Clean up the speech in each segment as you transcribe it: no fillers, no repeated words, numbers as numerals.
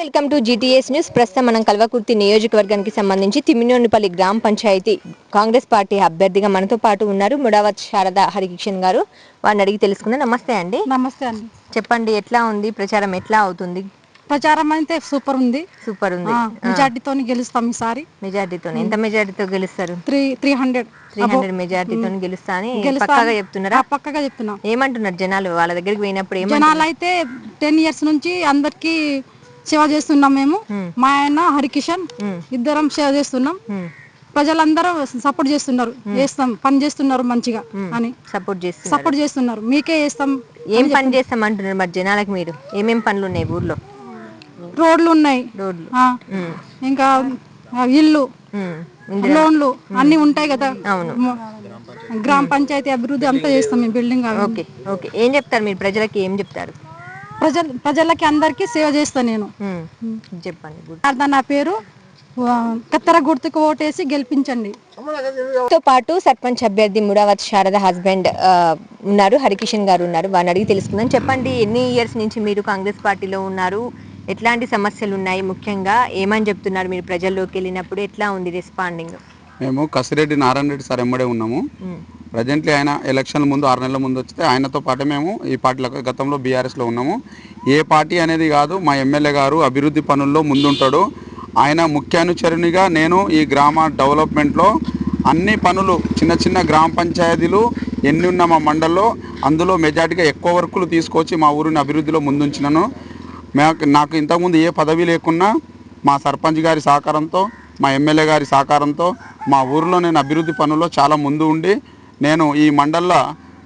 Welcome to GTS news. ప్రస్తుతం మనం కల్వకుర్తి నియోజకవర్గానికి సంబంధించి తిమ్మినేనిపల్లి గ్రామ పంచాయతీ కాంగ్రెస్ పార్టీ అభ్యర్థిగా మనతో పాటు ఉన్నారు ముడావత్ శారద హరికిషన్ గారు. వారిని అడిగి తెలుసుకుందాం. నమస్తే అండి. నమస్తే అండి. చెప్పండి, ఎట్లా ఉంది ప్రచారం, ఎట్లా అవుతుంది? ప్రచారం అయితే సూపర్ ఉంది. సూపర్ ఉంది. మెజార్టీతో గెలుస్తాం ఈసారి. మెజార్టీతో ఎంత మెజార్టీతో గెలుస్తారు? 300 మెజార్టీతో గెలుస్తా అని పక్కాగా చెప్తున్నారా? పక్కగా చెప్తున్నాం. ఏమంటున్నారు జనాలు? వాళ్ళ దగ్గరికి పోయినప్పుడు జనాలు అయితే 10 years నుంచి అందరికి సేవ చేస్తున్నాం మేము. మా ఆయన హరికిషన్ ఇద్దరం సేవ చేస్తున్నాం. ప్రజలందరూ సపోర్ట్ చేస్తున్నారు, చేస్తాం పని చేస్తున్నారు మంచిగా అని సపోర్ట్ చేస్తున్నారు. మీకే చేస్తాం. ఏం పని చేస్తాం అంటున్నారు మరి జనాలకు? మీరు ఏమేం పనులు ఉన్నాయి ఊర్లో? రోడ్లు ఉన్నాయి, ఇంకా ఇల్లు, లోన్లు అన్ని ఉంటాయి కదా. అవును. గ్రామ పంచాయతీ అభివృద్ధి అంతా చేస్తాం మేము. Building okay okay. ఏం చెప్తారు మీరు ప్రజలకి? ఏం చెప్తారు? ప్రజలకి అందరికి సేవ చేస్తాను నేను. చెప్పండి. నా పేరు కత్తెర గుర్తుకు ఓటేసి గెలిపించండి. తో పాటు సర్పంచ్ అభ్యర్థి ముడావత్ శారద హస్బెండ్ ఉన్నారు, హరికిషన్ గారు ఉన్నారు. వారిని అడిగి తెలుసుకుందాం. చెప్పండి, ఎన్ని ఇయర్స్ నుంచి మీరు కాంగ్రెస్ పార్టీలో ఉన్నారు? ఎట్లాంటి సమస్యలు ఉన్నాయి? ముఖ్యంగా ఏమని చెప్తున్నారు మీరు ప్రజల్లోకి వెళ్ళినప్పుడు? ఎట్లా ఉంది రెస్పాండింగ్? మేము కసిరెడ్డి నారాయణ రెడ్డి సార్ ఎంబడే ఉన్నాము. ప్రజెంట్లీ ఆయన ఎలక్షన్ ముందు 6 నెలల ముందు వస్తే ఆయనతో పాటు మేము ఈ పార్టీలో గతంలో బీఆర్ఎస్లో ఉన్నాము. ఏ పార్టీ అనేది కాదు, మా ఎమ్మెల్యే గారు అభివృద్ధి పనుల్లో ముందుంటాడు. ఆయన ముఖ్యానుచరునిగా నేను ఈ గ్రామ డెవలప్మెంట్లో అన్ని పనులు, చిన్న చిన్న గ్రామ పంచాయతీలు ఎన్ని ఉన్న మా మండల్లో అందులో మెజార్టీగా ఎక్కువ వర్కులు తీసుకొచ్చి మా ఊరిని అభివృద్ధిలో ముందుంచినాను. నాకు ఇంతకుముందు ఏ పదవి లేకున్నా మా సర్పంచ్ గారి సహకారంతో, మా ఎమ్మెల్యే గారి సహకారంతో మా ఊరిలో నేను అభివృద్ధి పనుల్లో చాలా ముందు ఉండి, నేను ఈ మండల్లో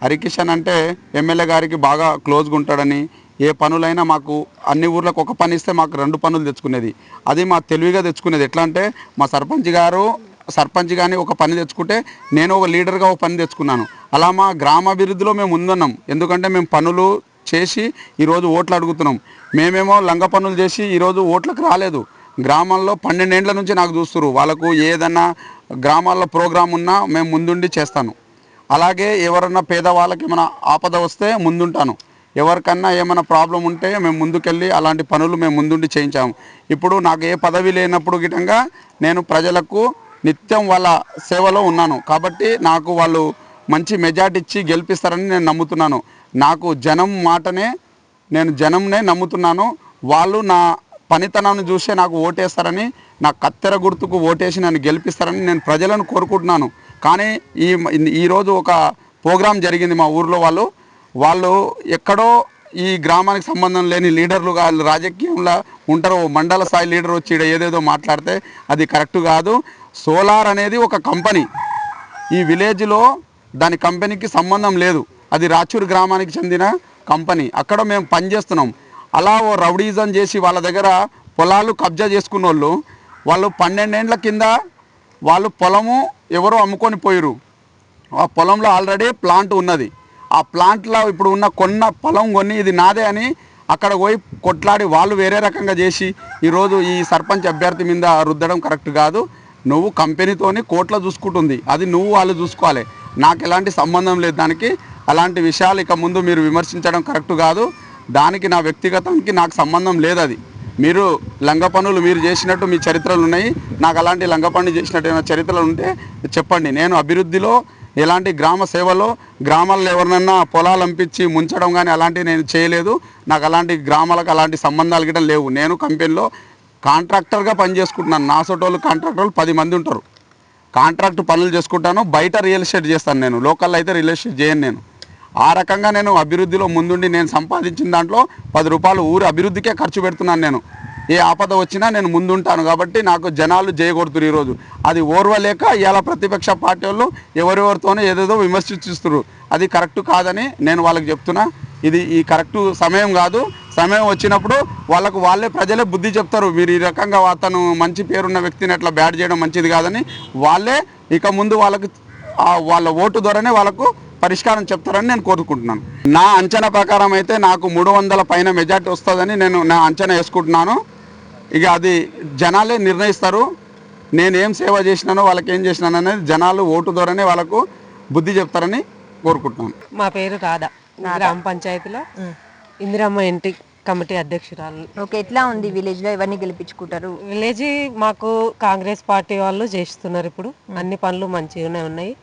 హరికిషన్ అంటే ఎమ్మెల్యే గారికి బాగా క్లోజ్గా ఉంటాడని, ఏ పనులైనా మాకు అన్ని ఊర్లకు ఒక పని ఇస్తే మాకు 2 పనులు తెచ్చుకునేది. అది మా తెలివిగా తెచ్చుకునేది. ఎట్లా అంటే మా సర్పంచ్ కానీ ఒక పని తెచ్చుకుంటే నేను ఒక లీడర్గా ఒక పని తెచ్చుకున్నాను. అలా మా గ్రామ అభివృద్ధిలో మేము ముందున్నాం. ఎందుకంటే మేము పనులు చేసి ఈరోజు ఓట్లు అడుగుతున్నాం. మేమేమో లంగ పనులు చేసి ఈరోజు ఓట్లకు రాలేదు. గ్రామాల్లో 12 ఏండ్ల నుంచి నాకు చూస్తున్నారు. వాళ్ళకు ఏదన్నా గ్రామాల్లో ప్రోగ్రాం ఉన్నా మేము ముందుండి చేస్తాను. అలాగే ఎవరన్నా పేదవాళ్ళకి ఏమైనా ఆపద వస్తే ముందుంటాను. ఎవరికన్నా ఏమైనా ప్రాబ్లం ఉంటే మేము ముందుకెళ్ళి అలాంటి పనులు మేము ముందుండి చేయించాము. ఇప్పుడు నాకు ఏ పదవి లేనప్పుడు గిటంగా నేను ప్రజలకు నిత్యం వాళ్ళ సేవలో ఉన్నాను. కాబట్టి నాకు వాళ్ళు మంచి మెజార్టీ ఇచ్చి గెలిపిస్తారని నేను నమ్ముతున్నాను. నాకు జనం మాటనే, నేను జనంనే నమ్ముతున్నాను. వాళ్ళు నా పనితనాన్ని చూసే నాకు ఓటేస్తారని, నా కత్తెర గుర్తుకు ఓటేసి నన్ను గెలిపిస్తారని నేను ప్రజలను కోరుకుంటున్నాను. కానీ ఈరోజు ఒక ప్రోగ్రాం జరిగింది మా ఊర్లో. వాళ్ళు ఎక్కడో ఈ గ్రామానికి సంబంధం లేని లీడర్లు రాజకీయంలో ఉంటారు. మండల స్థాయి లీడర్ వచ్చి ఏదేదో మాట్లాడితే అది కరెక్ట్ కాదు. సోలార్ అనేది ఒక కంపెనీ. ఈ విలేజ్లో దాని కంపెనీకి సంబంధం లేదు. అది రాచూరు గ్రామానికి చెందిన కంపెనీ. అక్కడ మేము పనిచేస్తున్నాం. అలా ఓ రౌడీజం చేసి వాళ్ళ దగ్గర పొలాలు కబ్జా చేసుకున్న వాళ్ళు 12 ఏండ్ల కింద వాళ్ళు పొలము ఎవరో అమ్ముకొని పోయిరు. ఆ పొలంలో ఆల్రెడీ ప్లాంట్ ఉన్నది. ఆ ప్లాంట్లో ఇప్పుడు ఉన్న పొలం కొని ఇది నాదే అని అక్కడ పోయి కొట్లాడి వాళ్ళు వేరే రకంగా చేసి ఈరోజు ఈ సర్పంచ్ అభ్యర్థి మీద రుద్దడం కరెక్ట్ కాదు. నువ్వు కంపెనీతోని కోట్ల చూసుకుంటుంది, అది నువ్వు వాళ్ళు చూసుకోవాలి. నాకు ఎలాంటి సంబంధం లేదు దానికి. అలాంటి విషయాలు ఇక ముందు మీరు విమర్శించడం కరెక్ట్ కాదు. దానికి నా వ్యక్తిగతానికి నాకు సంబంధం లేదు. అది మీరు లంగ పనులు మీరు చేసినట్టు మీ చరిత్రలు ఉన్నాయి. నాకు అలాంటి లంగ పనులు చేసినట్టు ఏమైనా చరిత్రలు ఉంటే చెప్పండి. నేను అభివృద్ధిలో ఎలాంటి గ్రామ సేవలో గ్రామాల్లో ఎవరినన్నా పొలాలు అంపించి ముంచడం కానీ అలాంటివి నేను చేయలేదు. నాకు అలాంటి గ్రామాలకు అలాంటి సంబంధాలు గిట్ట లేవు. నేను కంపెనీలో కాంట్రాక్టర్గా పని చేసుకుంటున్నాను. నా సోటోళ్ళు కాంట్రాక్టర్లు 10 మంది ఉంటారు. కాంట్రాక్ట్ పనులు చేసుకుంటాను. బయట రియల్ ఎస్టేట్ చేస్తాను. నేను లోకల్లో అయితే రియల్ ఎస్టేట్ చేయను. నేను ఆ రకంగా నేను అభివృద్ధిలో ముందుండి నేను సంపాదించిన దాంట్లో 10 రూపాయలు ఊరి అభివృద్ధికే ఖర్చు పెడుతున్నాను. నేను ఏ ఆపద వచ్చినా నేను ముందుంటాను. కాబట్టి నాకు జనాలు చేయకూడతారు. ఈరోజు అది ఓర్వలేక ఇలా ప్రతిపక్ష పార్టీ వాళ్ళు ఎవరెవరితోనో ఏదేదో విమర్శిస్తున్నారు. అది కరెక్ట్ కాదని నేను వాళ్ళకి చెప్తున్నా. ఇది ఈ కరెక్టు సమయం కాదు. సమయం వచ్చినప్పుడు వాళ్ళే ప్రజలే బుద్ధి చెప్తారు. మీరు ఈ రకంగా అతను మంచి పేరున్న వ్యక్తిని అట్లా బ్యాడ్ చేయడం మంచిది కాదని వాళ్ళే ఇక ముందు వాళ్ళ ఓటు ద్వారానే వాళ్ళకు పరిష్కారం చెప్తారని నేను కోరుకుంటున్నాను. నా అంచనా ప్రకారం అయితే నాకు 300 పైన మెజార్టీ వస్తుందని నేను నా అంచనా వేసుకుంటున్నాను. ఇక అది జనాలే నిర్ణయిస్తారు. నేనేం సేవ చేసినానో వాళ్ళకి ఏం చేసినాను అనేది జనాలు ఓటు ద్వారానే వాళ్ళకు బుద్ధి చెప్తారని కోరుకుంటున్నాను. మా పేరు రాధా. గ్రామ పంచాయతీలో ఇందిరమ్మ ఇంటి కమిటీ అధ్యక్షురాలు. ఓకే, ఎట్లా ఉంది విలేజ్ లో, ఎవరిని గెలిపించుకుంటారు? విలేజ్ మాకు కాంగ్రెస్ పార్టీ వాళ్ళు చేస్తున్నారు. ఇప్పుడు అన్ని పనులు మంచిగానే ఉన్నాయి.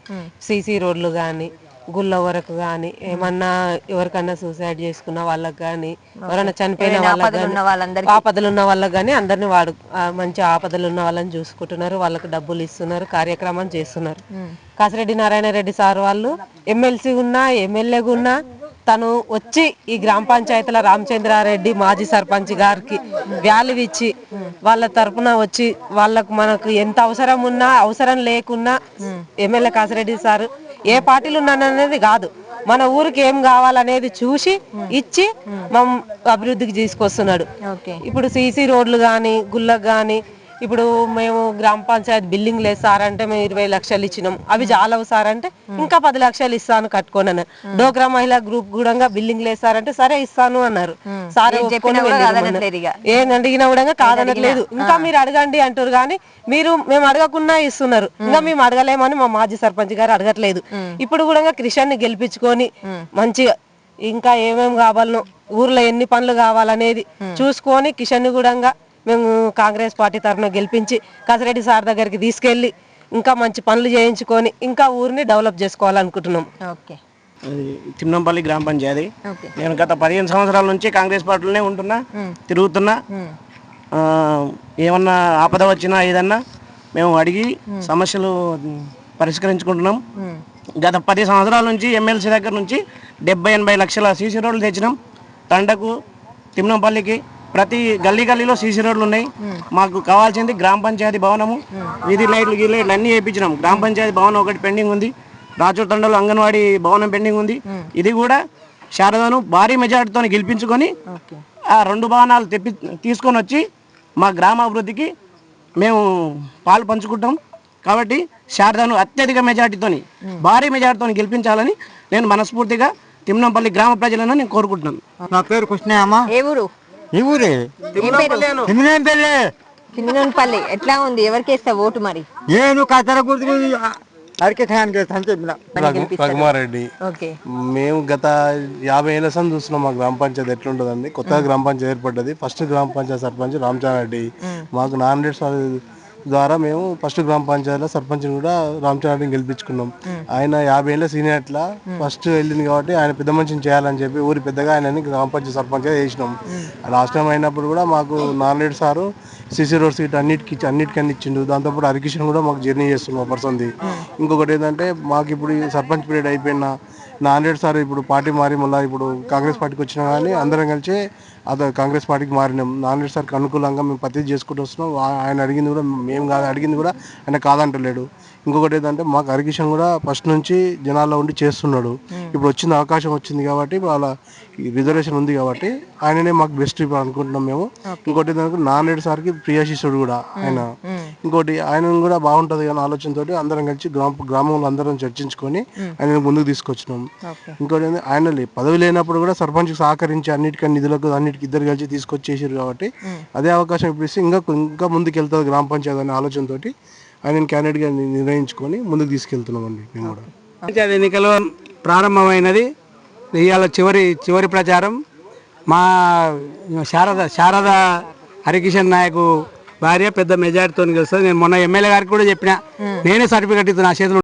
సీసీ రోడ్లు కానీ, గుళ్ళ వరకు కానీ, ఏమన్నా ఎవరికన్నా సూసైడ్ చేసుకున్న వాళ్ళకి కానీ, ఎవరైనా చనిపోయిన వాళ్ళకి కానీ, ఆపదలు ఉన్న వాళ్ళకి కానీ అందరినీ మంచి ఆపదలు ఉన్న వాళ్ళని చూసుకుంటున్నారు. వాళ్ళకి డబ్బులు ఇస్తున్నారు, కార్యక్రమం చేస్తున్నారు. కాసిరెడ్డి నారాయణ రెడ్డి సార్ వాళ్ళు ఎమ్మెల్సీ ఉన్నా, ఎమ్మెల్యేగా ఉన్నా తను వచ్చి ఈ గ్రామ పంచాయతీల రామచంద్రారెడ్డి మాజీ సర్పంచ్ గారికి వాల్యూ ఇచ్చి వాళ్ళ తరపున వచ్చి వాళ్ళకు మనకు ఎంత అవసరం ఉన్నా అవసరం లేకున్నా ఎమ్మెల్యే కాసిరెడ్డి సార్ ఏ పార్టీలు ఉన్నాననేది కాదు, మన ఊరికి ఏం కావాలనేది చూసి ఇచ్చి మనం అభివృద్ధికి తీసుకొస్తున్నాడు. ఇప్పుడు సీసీ రోడ్లు కానీ, గుళ్ళకు కానీ, ఇప్పుడు మేము గ్రామ పంచాయతీ బిల్డింగ్లు వేస్తారంటే మేము 20 లక్షలు ఇచ్చినాం, అవి చాలవు సార్ అంటే ఇంకా 10 లక్షలు ఇస్తాను కట్టుకోనని. డోక్రా మహిళా గ్రూప్ కూడా బిల్డింగ్లు వేస్తారంటే సరే ఇస్తాను అన్నారు. సార్ ఏం అడిగినా కూడా కాదనట్లేదు. ఇంకా మీరు అడగండి అంటారు కానీ మేము అడగకుండా ఇస్తున్నారు. ఇంకా మేము అడగలేమని మా మాజీ సర్పంచ్ గారు అడగట్లేదు. ఇప్పుడు కూడా కిషన్ ని గెలిపించుకొని మంచిగా ఇంకా ఏమేమి కావాలనో ఊర్లో ఎన్ని పనులు కావాలనేది చూసుకొని కిషన్ ని కూడా మేము కాంగ్రెస్ పార్టీ తరఫున గెలిపించి కాసిరెడ్డి సార్ దగ్గరికి తీసుకెళ్లి ఇంకా మంచి పనులు చేయించుకొని ఇంకా ఊరిని డెవలప్ చేసుకోవాలనుకుంటున్నాం. తిమ్నంపల్లి గ్రామ పంచాయతీ. నేను గత 15 సంవత్సరాల నుంచి కాంగ్రెస్ పార్టీలోనే ఉంటున్నా, తిరుగుతున్నా. ఏమన్నా ఆపద వచ్చినా ఏదన్నా మేము అడిగి సమస్యలు పరిష్కరించుకుంటున్నాం. గత 10 సంవత్సరాల నుంచి ఎమ్మెల్సీ దగ్గర నుంచి 70-80 లక్షల సీసీ రోడ్లు తెచ్చినాం. తండకు, తిమ్నంపల్లికి ప్రతి గల్లీలో సీసీ రోడ్లు ఉన్నాయి. మాకు కావాల్సింది గ్రామ పంచాయతీ భవనము, వీధి లైట్లు అన్నీ వేయించినాం. గ్రామ పంచాయతీ భవనం ఒకటి పెండింగ్ ఉంది. రాచూర్ తండలో అంగన్వాడీ భవనం పెండింగ్ ఉంది. ఇది కూడా శారదను భారీ మెజార్టీతో గెలిపించుకొని ఆ 2 భవనాలు తీసుకొని వచ్చి మా గ్రామ అభివృద్ధికి మేము పాలు పంచుకుంటాం. కాబట్టి శారదను అత్యధిక మెజార్టీతో, భారీ మెజార్టీతో గెలిపించాలని నేను మనస్ఫూర్తిగా తిమ్నంపల్లి గ్రామ ప్రజలను నేను కోరుకుంటున్నాను. నా పేరు కృష్ణయ్యమ్మ. ఏ ఊరు? ఈ ఊరే తిమ్నంపల్లి. ఎట్లా ఉంది? ఎవరికి వేస్తా ఓటు మరి? నేను కథల గుర్తు హరికిషన్కి రఘుమారెడ్డి. మేము గత 50 ఏళ్ళ సంది చూస్తున్నాం మా గ్రామ పంచాయతీ ఎట్లుంటదండి. కొత్తగా గ్రామ పంచాయతీ ఏర్పడ్డది. ఫస్ట్ గ్రామ పంచాయతీ సర్పంచ్ రామచంద్రారెడ్డి. మాకు నామినేట్స్ ద్వారా మేము ఫస్ట్ గ్రామ పంచాయతీలో సర్పంచ్ కూడా రామచంద్రారెడ్డిని గెలిపించుకున్నాం. ఆయన 50 ఏళ్ళ సీనియర్ అట్లా ఫస్ట్ వెళ్ళింది కాబట్టి ఆయన పెద్ద మనిషిని చేయాలని చెప్పి ఊరి పెద్దగా ఆయనని గ్రామ పంచాయతీ సర్పంచ్గా చేసినాం. లాస్ట్ టైం అయినప్పుడు కూడా మాకు nominate sir CC road seat అన్నిటికన్నీ ఇచ్చిండు. దాంతోపాటు హరికిషన్ కూడా మాకు జర్నీ చేస్తున్నాం పర్సన్ది. ఇంకొకటి ఏంటంటే మాకు ఇప్పుడు ఈ సర్పంచ్ పీరియడ్ అయిపోయిన నామినేట్ సార్ ఇప్పుడు పార్టీ మారి మళ్ళీ ఇప్పుడు కాంగ్రెస్ పార్టీకి వచ్చినా కానీ అందరం కలిసి కాంగ్రెస్ పార్టీకి మారినాం. నామినేట్ సార్కి అనుకూలంగా మేము పత్తి చేసుకుంటూ వస్తున్నాం. ఆయన అడిగింది కూడా మేము కాదు, అడిగింది కూడా ఆయన కాదంటలేడు. ఇంకొకటి ఏంటంటే మాకు హరికిషన్ కూడా ఫస్ట్ నుంచి జనాల్లో ఉండి చేస్తున్నాడు. ఇప్పుడు వచ్చింది అవకాశం వచ్చింది కాబట్టి ఇప్పుడు అలా రిజర్వేషన్ ఉంది కాబట్టి ఆయననే మాకు బెస్ట్ ఇప్పుడు అనుకుంటున్నాం మేము. ఇంకోటి ఏంటంటే నామినేట్ సార్కి ప్రియాశిష్యుడు కూడా ఆయన. ఇంకోటి ఆయన కూడా బాగుంటుంది కానీ ఆలోచనతో అందరం కలిసి గ్రామంలో అందరం చర్చించుకొని ఆయన ముందుకు తీసుకొచ్చినాం. ఇంకోటి ఏంటంటే ఆయన పదవి లేనప్పుడు కూడా సర్పంచ్కి సహకరించి అన్నిటికీ నిధులకు అన్నిటికీ ఇద్దరు కలిసి తీసుకొచ్చేసారు కాబట్టి అదే అవకాశం ఇప్పుడు ఇస్తే ఇంకా ముందుకు వెళ్తుంది గ్రామ పంచాయతీ అనే ఆలోచనతో ఆయన క్యాండిడేట్గా నిర్ణయించుకొని ముందుకు తీసుకెళ్తున్నామండి. మేము కూడా పంచాయతీ ఎన్నికలు ప్రారంభమైనది. ఇవాళ చివరి ప్రచారం. మా శారద హరికిషన్ నాయకు భార్య పెద్ద మెజార్టీతో గెలుస్తుంది. నేను మొన్న ఎమ్మెల్యే గారికి కూడా చెప్పిన, నేనే సర్టిఫికెట్ ఇస్తాను నా చేతిలో